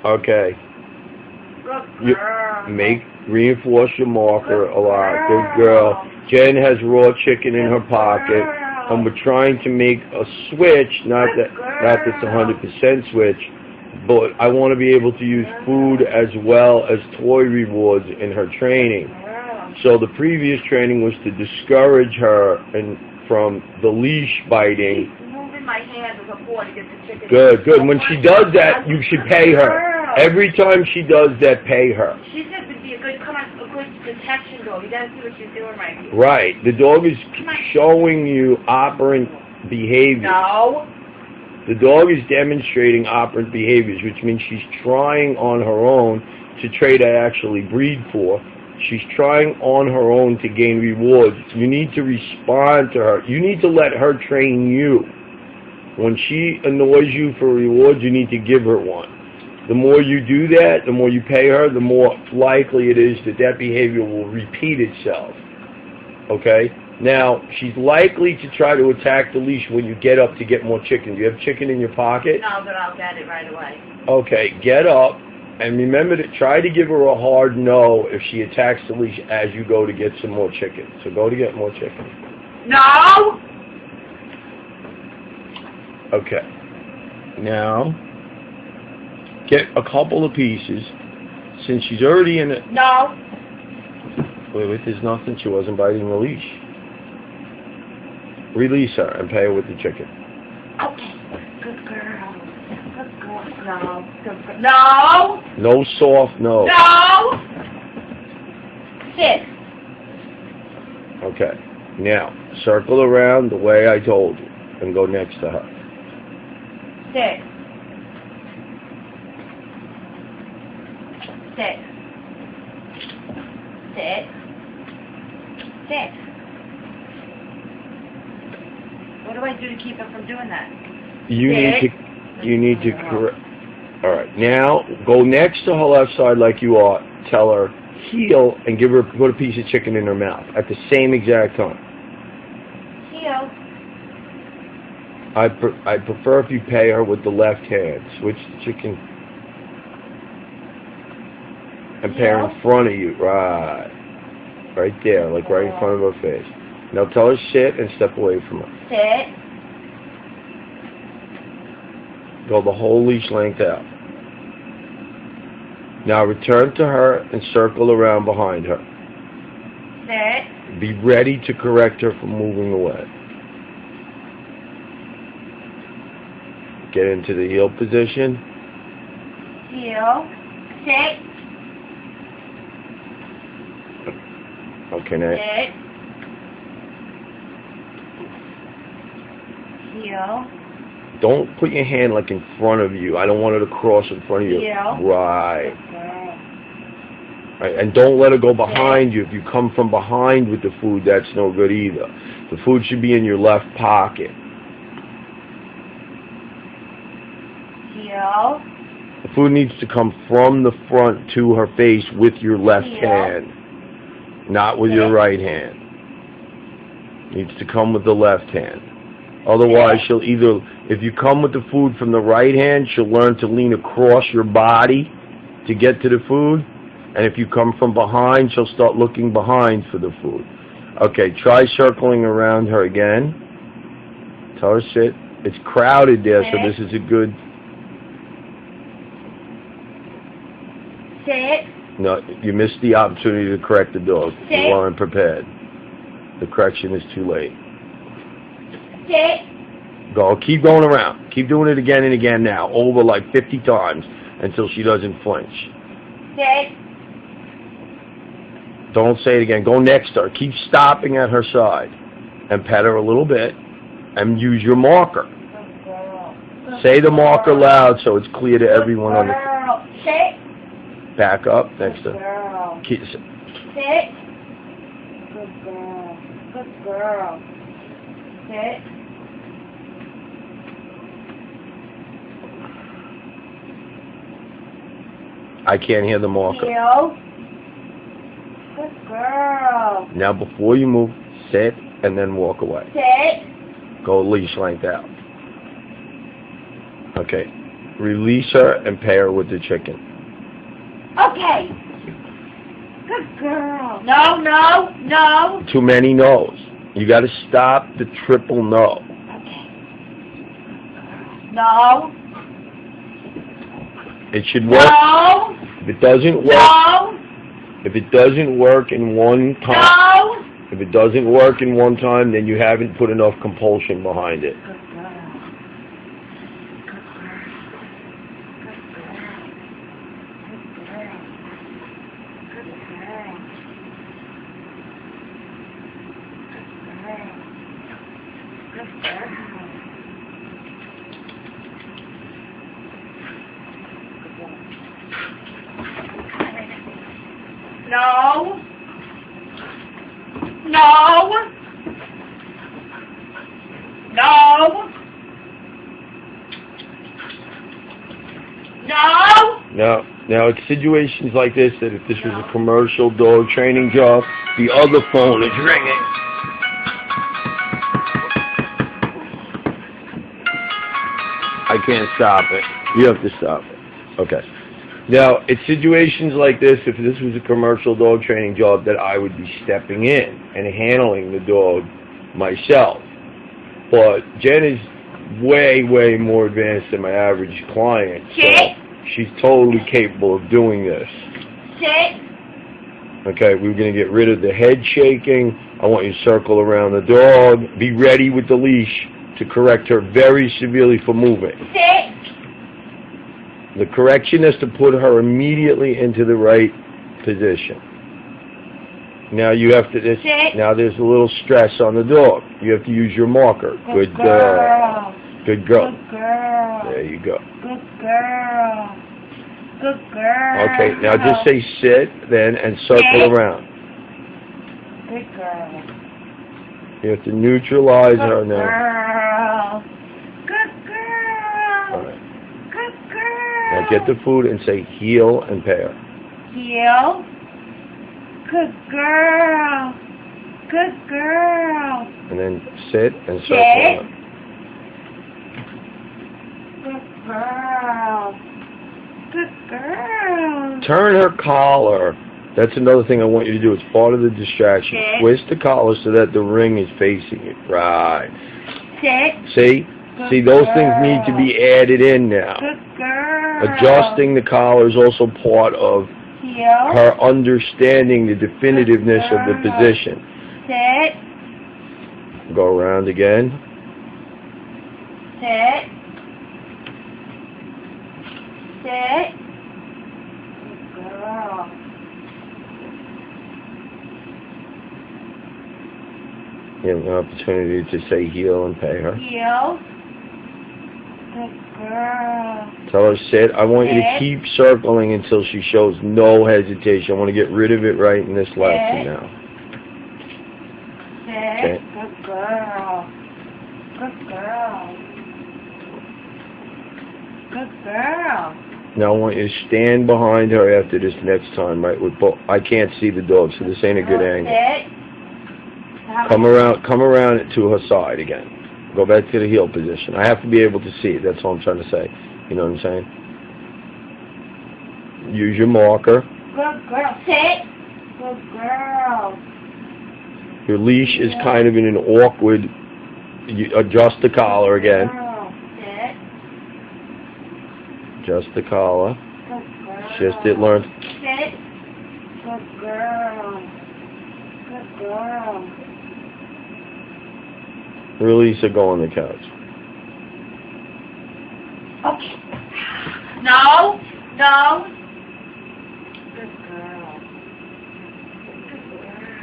Okay. Good girl. Reinforce your marker a lot. Good girl. Jen has raw chicken in her pocket, and we're trying to make a switch. Not this 100% switch, but I want to be able to use food as well as toy rewards in her training. So the previous training was to discourage her from the leash biting. Moving my hand with a paw to get the chicken. Good. When she does that, you should pay her. Every time she does that, pay her. She said to be a good detection dog. You gotta see what she's doing right here. Right. The dog is showing you operant behaviors. No. The dog is demonstrating operant behaviors, which means she's trying on her own to trade I actually breed for. She's trying on her own to gain rewards. You need to respond to her. You need to let her train you. When she annoys you for rewards, you need to give her one. The more you do that, the more you pay her, the more likely it is that that behavior will repeat itself. Okay? Now, she's likely to try to attack the leash when you get up to get more chicken. Do you have chicken in your pocket? No, but I'll get it right away. Okay, get up. And remember to try to give her a hard no if she attacks the leash as you go to get some more chicken. So go to get more chicken. No! Okay. Now, get a couple of pieces. Since she's already in it. No. Wait, there's nothing. She wasn't biting the leash. Release her and pay her with the chicken. Okay. Good girl. Good girl. No. Good girl. No. No soft no. No. Sit. Okay. Now, circle around the way I told you and go next to her. Sit. Sit. Sit. Sit. What do I do to keep her from doing that? You need to correct. All right. Now go next to her left side like you are. Tell her heel and put a piece of chicken in her mouth at the same exact time. Heel. I prefer if you pay her with the left hand. Switch the chicken and pay her in front of you. Right there, like right in front of her face. Now tell her sit and step away from her. Sit. Go the whole leash length out. Now return to her and circle around behind her. Sit. Be ready to correct her from moving away. Get into the heel position. Heel. Sit. Okay, now. Sit. Heel. Don't put your hand like in front of you. I don't want her to cross in front of you. Heel. Right. Right. And don't let her go behind you. If you come from behind with the food, that's no good either. The food should be in your left pocket. Heel. The food needs to come from the front to her face with your left hand, not with your right hand. Needs to come with the left hand. Otherwise, she'll either, if you come with the food from the right hand, she'll learn to lean across your body to get to the food. And if you come from behind, she'll start looking behind for the food. Okay, try circling around her again. Tell her sit. It's crowded there, so this is a good... Sit. No, you missed the opportunity to correct the dog. Sit. You weren't prepared. The correction is too late. Sit. Go. Keep going around. Keep doing it again and again now. Over like 50 times until she doesn't flinch. Sit. Don't say it again. Go next to her. Keep stopping at her side. And pet her a little bit. And use your marker. Good girl. Say the marker loud so it's clear to everyone on the... Sit. Back up next to Good her. girl. Keep, Sit. Good girl. Good girl. Sit. I can't hear the marker. Heel. Good girl. Now before you move, sit and then walk away. Sit. Go leash length out. Okay. Release her and pay her with the chicken. Okay. Good girl. No, no, no. Too many no's. You got to stop the triple no. Okay. No. It should work. No. If it doesn't work, No. if it doesn't work in one time, No. if it doesn't work in one time, then you haven't put enough compulsion behind it. Good girl. Good girl. Good girl. Good girl. Good girl. Good girl. Good girl. No. No. No. No. Now it's situations like this that if this was a commercial dog training job, the other phone is ringing. I can't stop it. You have to stop it. Okay. Now, it's situations like this, if this was a commercial dog training job, that I would be stepping in and handling the dog myself. But Jen is way, way more advanced than my average client. So she's totally capable of doing this. Sit. Okay, we're going to get rid of the head shaking. I want you to circle around the dog. Be ready with the leash to correct her very severely for moving. Sit. The correction is to put her immediately into the right position. Now you have to. Now there's a little stress on the dog. You have to use your marker. Good girl. Good girl. Good girl. There you go. Good girl. Good girl. Okay. Now just say sit then and circle around. Good girl. You have to neutralize her now. Girl. Good girl. All right. Good girl. Now get the food and say heel and pay her. Heel. Good girl. Good girl. And then sit and circle Sit. around. Good girl. Good girl. Turn her collar. That's another thing I want you to do. It's part of the distraction. Sit. Twist the collar so that the ring is facing it. Right. Sit. See? Good See, those girl. things need to be added in now. Good girl. Adjusting the collar is also part of Heel. her understanding the definitiveness of the position. Sit. Go around again. Sit. Sit. Good girl. You have an opportunity to say heel and pay her. Heel. Good girl. Tell her sit. I want you to Sit. keep circling until she shows no hesitation. I want to get rid of it right in this lesson now. Sit. Okay. Good girl. Good girl. Good girl. Now I want you to stand behind her after this next time, right? With both. I can't see the dog, so this ain't a good angle. Sit. Come around to her side again. Go back to the heel position. I have to be able to see it. That's all I'm trying to say. You know what I'm saying? Use your marker. Good girl. Sit. Good girl. Your leash is kind of in an awkward. You adjust the collar again. Girl. Sit. Adjust the collar. Good girl. Just it learns. Sit. Good girl. Good girl. Release her. Go on the couch. Okay. No. No. Good girl. Good girl.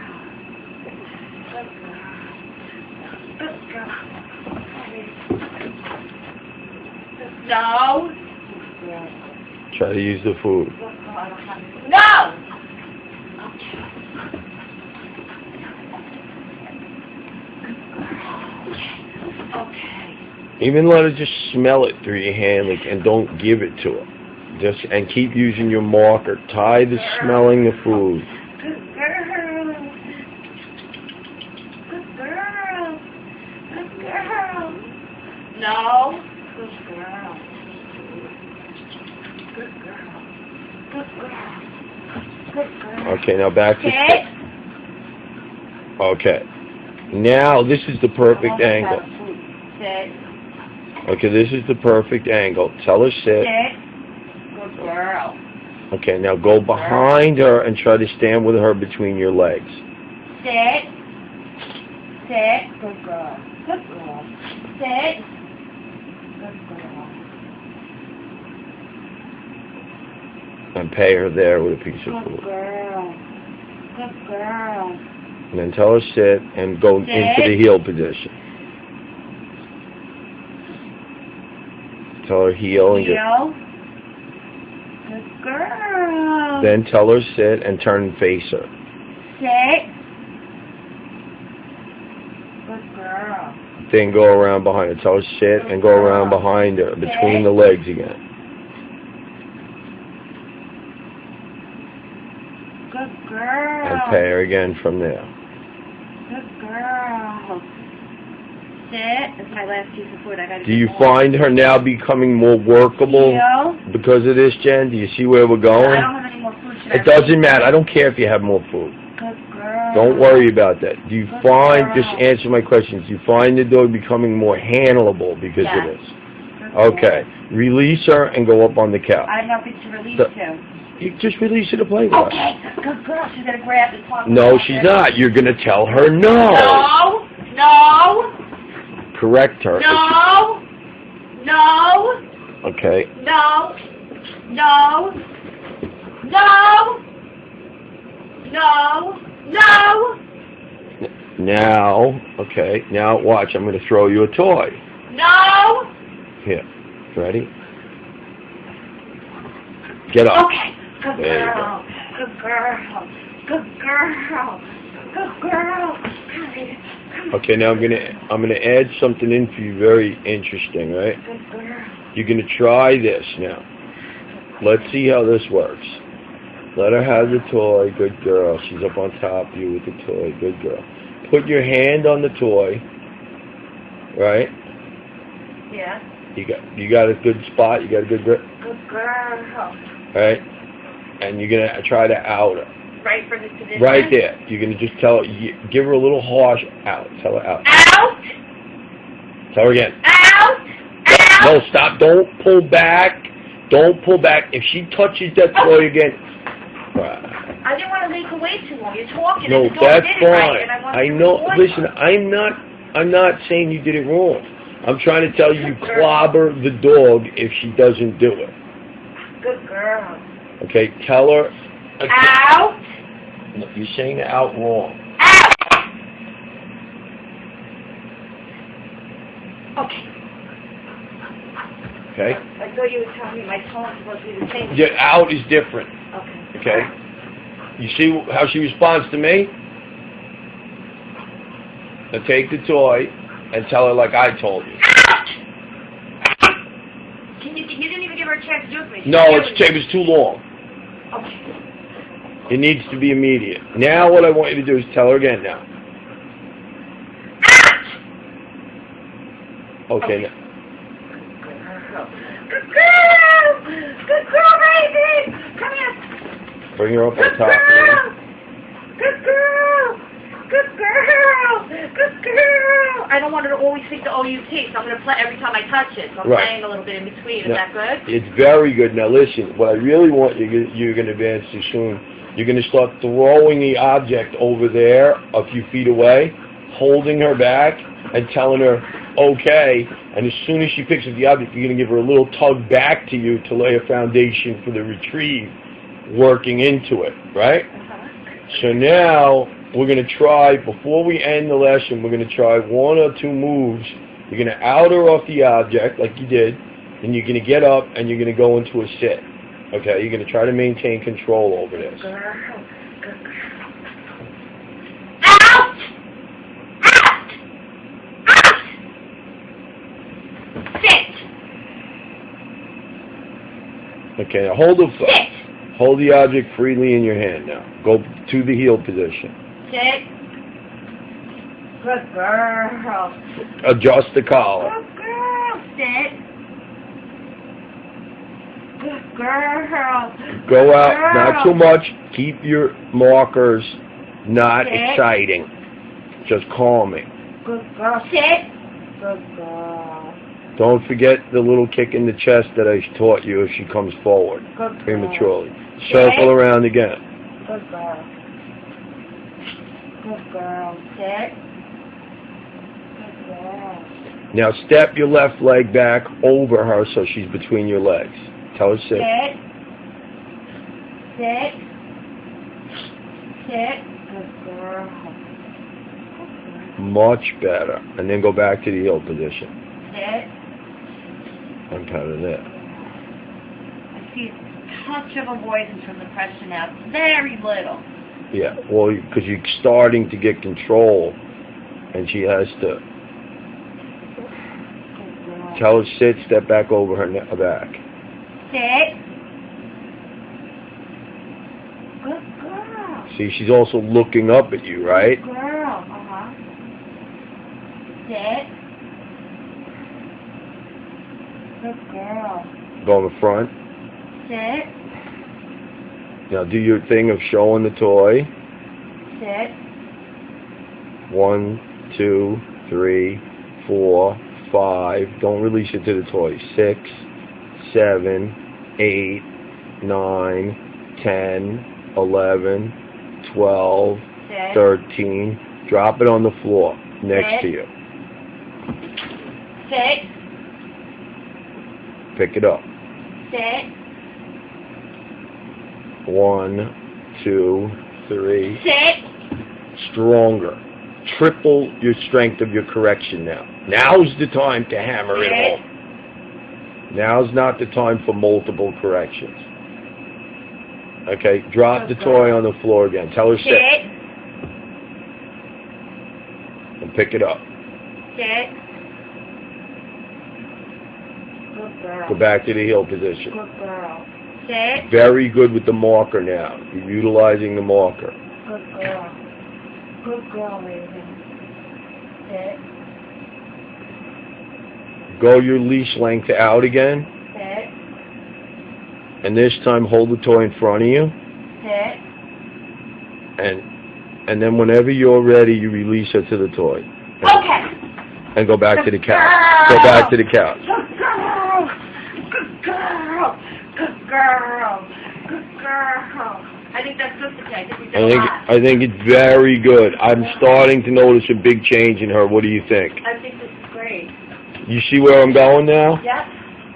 Good girl. Good girl. No. Good girl. Try to use the food. No. Okay. Even let her just smell it through your hand, like, and don't give it to her. Just and keep using your marker. Tie the smelling the food. Good girl. Good girl. Good girl. No. Good girl. girl. Good girl. Okay, now back to Sit. Okay. Now this is the perfect angle. Sit. Okay, this is the perfect angle. Tell her sit. Sit. Good girl. Okay, now go behind her and try to stand with her between your legs. Sit. Sit. Good girl. Good girl. Sit. Good girl. And pay her there with a piece of Good food. girl. Good girl. And then tell her sit and go into the heel position. Tell her heel and Heel. Good girl. then tell her sit and turn and face her. Sit. Good girl. Then go around behind her. Tell her sit and go around behind her between the legs again. Good girl. And pay her again from there. Good girl. Sit. That's my last piece of food. I gotta Do you get more. find her now becoming more workable Heel. because of this, Jen? Do you see where we're I going? don't have any more food. Should I It doesn't matter. I don't care if you have more food. Good girl. Don't worry about that. Do you Good find, girl. just answer my questions, do you find the dog becoming more handleable because of Yes. this? Good girl. Okay. Release her and go up on the couch. I don't know if it's to release The- to. You just release her to play with her. Okay. Good girl. She's gonna grab this one. No, she's not. You're going to tell her no. No. No. Correct her. No. No. Okay. No. No. No. No. No. Now, okay. Now, watch. I'm going to throw you a toy. No. Here. Ready? Get up. Okay. Good There you girl. Good girl. Good girl. Good girl. Okay, now I'm gonna add something in for you very interesting, right? Good girl. You're gonna try this now. Let's see how this works. Let her have the toy, good girl. She's up on top of you with the toy, good girl. Put your hand on the toy, right? Yeah. You got a good spot, you got a good grip, Good girl. right? And you're gonna try to out her. Right from this position. Right there. You're gonna just tell her, give her a little harsh out. Tell her out. Out. Tell her again. Out. Out. No, stop. Don't pull back. Don't pull back. If she touches that toy again. I didn't want to make her wait too long. You're talking. No, and the dog that's did it right, fine. and I wanted I to know. avoid Listen, her. I'm not saying you did it wrong. I'm trying to tell you clobber the dog if she doesn't do it. Good girl. Okay, tell her. Out. No, you're saying it out wrong. Out. Okay. Okay? I thought you were telling me my tone's supposed to be the same. Yeah, out is different. Okay. Okay? You see how she responds to me? Now take the toy and tell her like I told you. You didn't even give her a chance to do it for me. No, it was too long. Okay. It needs to be immediate. Now what I want you to do is tell her again now. Okay. Now. Good girl! Good girl, Raven! Come here! Bring her up on Good top. girl! Good girl! Good girl! Good girl! I don't want her to always think the OUT, so I'm going to play every time I touch it. So I'm Right. playing a little bit in between. Is No, that good? It's very good. Now listen, what I really want you're going to advance to soon, you're going to start throwing the object over there a few feet away, holding her back and telling her, okay, and as soon as she picks up the object, you're going to give her a little tug back to you to lay a foundation for the retrieve, working into it, right? So now, we're going to try, before we end the lesson, we're going to try one or two moves. You're going to out her off the object, like you did, and you're going to get up and you're going to go into a sit. Okay, you're going to try to maintain control over this. Good girl. Good girl. Out! Out! Out! Sit! Okay, now hold the Sit! hold the object freely in your hand now. Go to the heel position. Sit. Good girl. Adjust the collar. Good girl. Sit. Good girl. Go out, Girl. not so much. Keep your markers not Sit. exciting, just calming. Good girl. Sit. Good girl. Don't forget the little kick in the chest that I taught you if she comes forward Good girl. prematurely. Circle around again. Good girl. Good girl. Sit. Good girl. Now step your left leg back over her so she's between your legs. Tell her sit. Sit. Sit. Sit. Good girl. Much better. And then go back to the heel position. Sit. I'm kind of there. I see a touch of avoidance from the pressure now. It's very little. Yeah, well, because you're starting to get control, and she has to tell her sit, step back over her back. Sit. Good girl. See, she's also looking up at you, right? Good girl. Sit. Good girl. Go in the front. Sit. Now do your thing of showing the toy. Sit. 1, 2, 3, 4, 5. Don't release it to the toy. 6, 7, 8, 9, 10, 11, 12, Sit. 13. Drop it on the floor next Sit. to you. Sit. Pick it up. Sit. 1, 2, 3. Sit. Stronger. Triple your strength of your correction now. Now's the time to hammer it home. Now's not the time for multiple corrections. Okay, drop the toy on the floor again. Tell her sit. Sit. And pick it up. Sit. Good girl. Go back to the heel position. Good girl. Sit. Very good with the marker now. You're utilizing the marker. Good girl. Good girl, Raven. Sit. Go your leash length out again. Sit. And this time hold the toy in front of you. Sit. And then whenever you're ready, you release her to the toy. Okay. And go back to the Good couch. girl. Go back to the couch. Good girl. Good girl. Good girl. Good girl. I think that's good today. I think we did a lot. I think it's very good. I'm starting to notice a big change in her. What do you think? I think this is great. You see where I'm going now? Yep.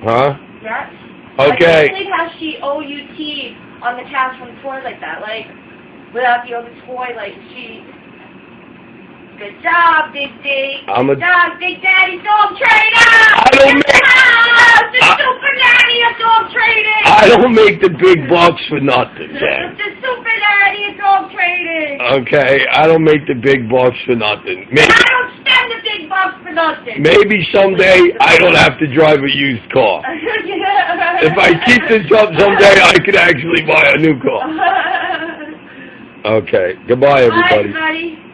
Huh? Yep. Okay. I can't believe how she OUT'd on the couch from the toy like that. Like, without the other toy, like, she... Good job, Big D. Good job, Big Daddy Dog Trainer! I don't make... The Super Daddy of Dog Training! I don't make the big bucks for nothing, Jen. The Super Daddy of Dog Training! Okay, I don't make the big bucks for nothing. Maybe, I don't spend the big bucks for nothing! maybe someday I don't have to drive a used car. If I keep this up someday, I could actually buy a new car. Okay, goodbye, everybody. Bye, everybody.